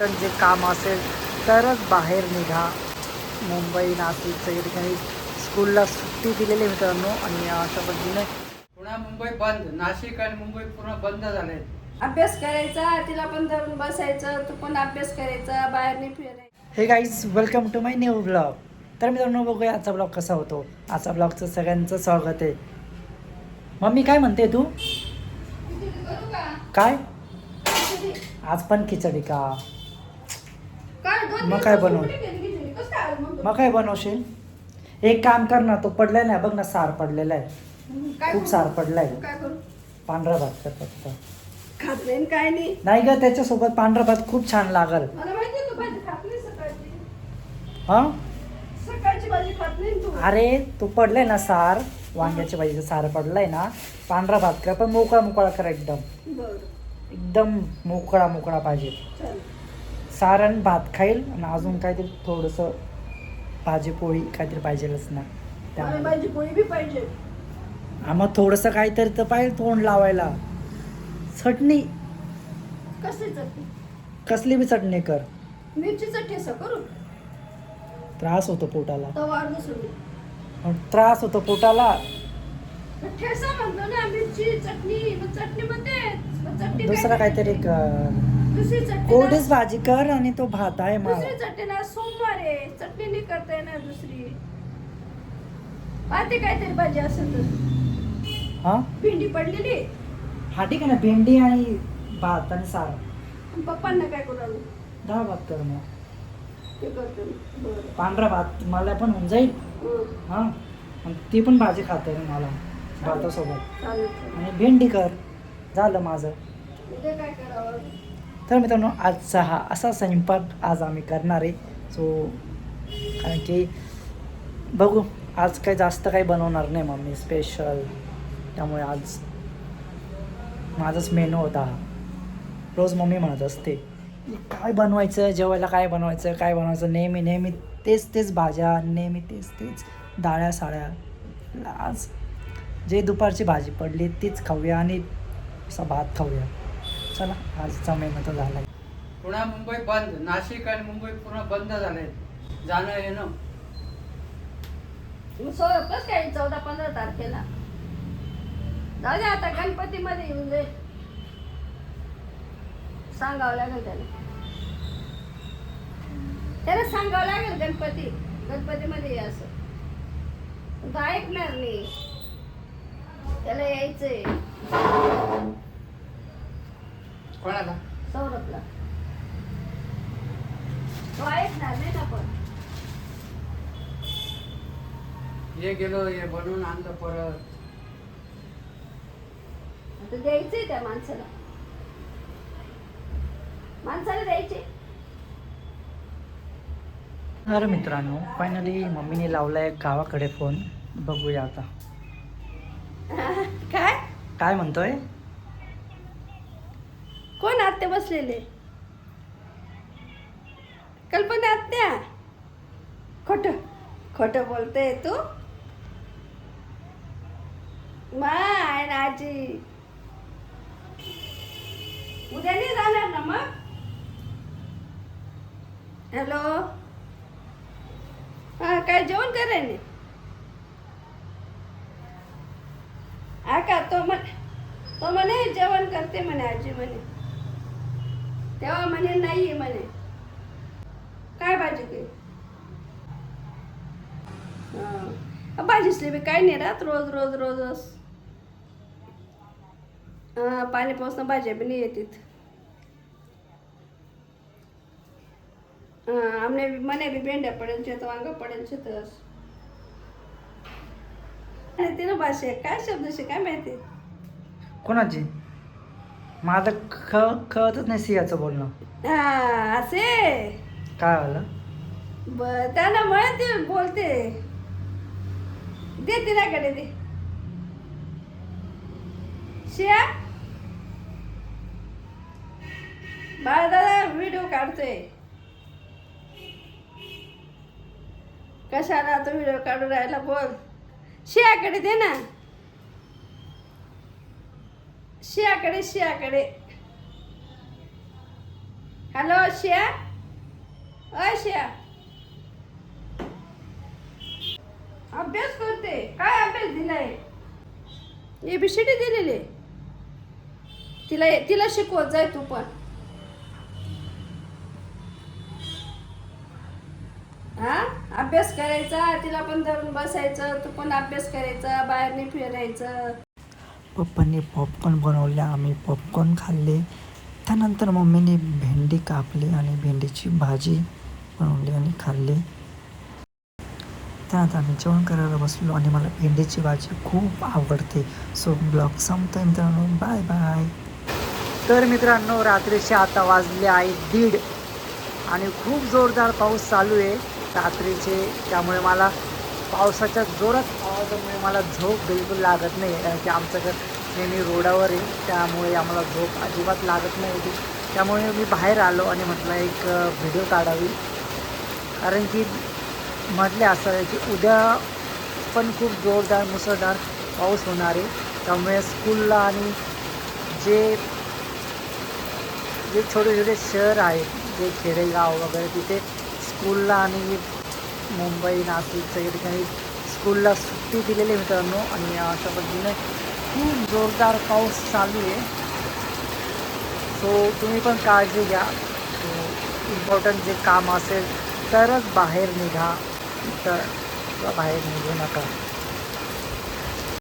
पण जे काम असेल तरच बाहेर निघा. मुंबई नाशिक सगळ्या ठिकाणी स्कूलला सुट्टी दिलेली मित्रांनो. आणि अशा पद्धतीने पुन्हा मुंबई बंद, नाशिक आणि मुंबई पूर्ण बंद झाले. अभ्यास करायचा, तिला पण धरून बसायचं, तू पण अभ्यास करायचा, बाहेर नाही फिरायचं. Hey guys, welcome to my new blog. तर मित्रांनो, बघूया आजचा ब्लॉग कसा होतो. आजचा ब्लॉगचं सगळ्यांचं स्वागत आहे. मम्मी काय म्हणते तू? काय आज पण खिचडी का? मग काय बनवू? मग काय बनवशील? एक काम कर ना, तो पडलेला आहे बघ ना, सार पडलेला आहे, खूप सार पडलाय. काय करू? पांढरा भात कर फक्त. खात नाही काय नाही. नाही ग, त्याच्यासोबत पांढरा भात खूप छान लागल. मला माहिती तू भाजी खात नाही सकाळची. हा, सकाळची भाजी खात नाही तू. अरे तो पडलाय ना सार, वांग्याच्या भाजीचा सार पडलाय ना, पांढरा भात कर, पण मोकळा मोकळा कर, एकदम बरं एकदम मोकळा मोकळा पाहिजे. चल. सार आणि भात खाईल, आणि अजून काहीतरी थोडंसं भाजी पोळी काहीतरी पाहिजेलच ना मला त्यामुळे. भाजी पोळी बी पाहिजे. हा, मग थोडंसं काहीतरी तर पाहिजे तोंड लावायला. चटणी, कसली चटणी? कसली बी चटणी कर. मिरचीचा ठेसा करू? त्रास होतो पोटाला. तवार नसून त्रास होतो पोटाला. ठेसा म्हणतो ना, मिरची चटणी, मग चटणी म्हणते. मग चटणी दुसरा काय काहीतरी कर. दुसरी चटणी कोरडीच भाजी कर, आणि तो भात आहे मला. दुसरी चटणी ना, सोमवार आहे, चटणी नाही करता येणार दुसरी. पाहते काहीतरी भाजी असेल तर. हा भेंडी पडलेली. हा, ठीक आहे ना, भेंडी आणि भात आणि सार. पप्पांना काय करू आलो? डाळ भात कर मग. ते करतो मी. बरं. पांढरा भात मला पण होऊन जाईल. हा, आणि ती पण भाजी खाते मला भातासोबत. चालेल चालेल. आणि भेंडी कर, झालं माझं. उद्या काय करावं? तर मित्रांनो, आजचा हा असा स्वयंपाक आज आम्ही करणार आहे. सो कारण की बघू, आज काही जास्त काही बनवणार नाही मम्मी स्पेशल, त्यामुळे आज माझाच मेनू होता हा. रोज मम्मी म्हणत असते काय बनवायचं, जेवायला काय बनवायचं, काय बनवायचं, नेहमी नेहमी तेच तेच भाज्या, नेहमी तेच तेच डाळ्या साळ्या. आज जे दुपारची भाजी पडली तीच खाऊया, आणि असा भात खाऊया. चला, आजचा मेनू तर झाला. पुन्हा मुंबई बंद, नाशिक आणि मुंबई पूर्ण बंद झाले. जाणं येणं. कसं काय 14-15 तारखेला जाऊ दे, आता गणपतीमध्ये येऊन जाईल. सांगावं लागेल त्याला सांगावं लागेल गणपतीमध्ये ये असं. तो ऐकणार नाही, त्याला यायचंय. कोणाला? सौरभला. तो ऐकणार नाही ना. पण हे गेलो, हे बनवून आणलं परत. आता द्यायचंय त्या माणसाला द्यायचे. तर मित्रांनो, फायनली मम्मीने लावलाय गावाकडे फोन. बघूया आता काय काय म्हणतोय. कोण आत्या बसलेले? कल्पना आत्या. खोट बोलते तू. माय ना आजी, उद्या नाही जाणार ना मग? हॅलो, हा, काय जेवण करायने? हा का, तो म्हणे जेवण करते म्हणे आजी म्हणे. तेव्हा म्हणे नाही म्हणे. काय भाजी काही भाजीसली बी काय नाही राहत, रोज रोज रोजच. पाणी पावसानं भाज्या बी नाही येतात. आमने मने बी भेंड्या पडेल शेत, वांग पडेल शेतस. ते ना भाषा काय शब्दशी काय माहिती. कोणाची? माझं कळतच नाही सियाचं बोलणं. असे काय झालं? त्यांना माहिती बोलते. दे तिच्याकडे दे. शिया बाळा दादा व्हिडिओ काढतोय. कशाला तो व्हिडिओ काढून राहिला? बोल. शियाकडे दे ना. शियाकडे हॅलो श्या, अय श्या, अभ्यास करते. काय अभ्यास दिलाय? ABCD दिलेले. तिला शिकवत जाय तू पण. हा, अभ्यास करायचा, तिला पण धरून बसायचं, तू पण अभ्यास करायचा, बाहेर नाही फिरायचं. पप्पांनी पॉपकॉर्न बनवले, आम्ही पॉपकॉर्न खाल्ले. त्यानंतर मम्मीने भेंडी कापली आणि भेंडीची भाजी बनवली आणि खाल्ली. त्यानंतर आम्ही जेवण करायला बसलो आणि मला भेंडीची भाजी खूप आवडते. सो ब्लॉग संपतोय मित्रांनो, बाय बाय. तर मित्रांनो, रात्रीचे आता वाजले आहे 1:30 आणि खूप जोरदार पाऊस चालू आहे रात्रीचे. त्यामुळे मला पावसाच्या जोरात आवाजामुळे मला झोप बिलकुल लागत नाही, कारण की आमचं घर नेहमी रोडावर आहे. त्यामुळे आम्हाला झोप अजिबात लागत नाही होती. त्यामुळे मी बाहेर आलो आणि म्हटलं एक व्हिडिओ काढावी, कारण की म्हटले असं आहे की उद्या पण खूप जोरदार मुसळधार पाऊस होणार आहे. त्यामुळे स्कूलला आणि जे छोटे छोटे शहर आहेत, जे खेडेगाव वगैरे, तिथे स्कूलला आणि मुंबई नाशिक सगळ्या ठिकाणी स्कूलला सुट्टी दिलेली मित्रांनो. आणि अशा पद्धतीने खूप जोरदार पाऊस चालू आहे. सो तुम्ही पण काळजी घ्या. इम्पॉर्टंट जे काम असेल तरच बाहेर निघा, तर बाहेर निघू नका.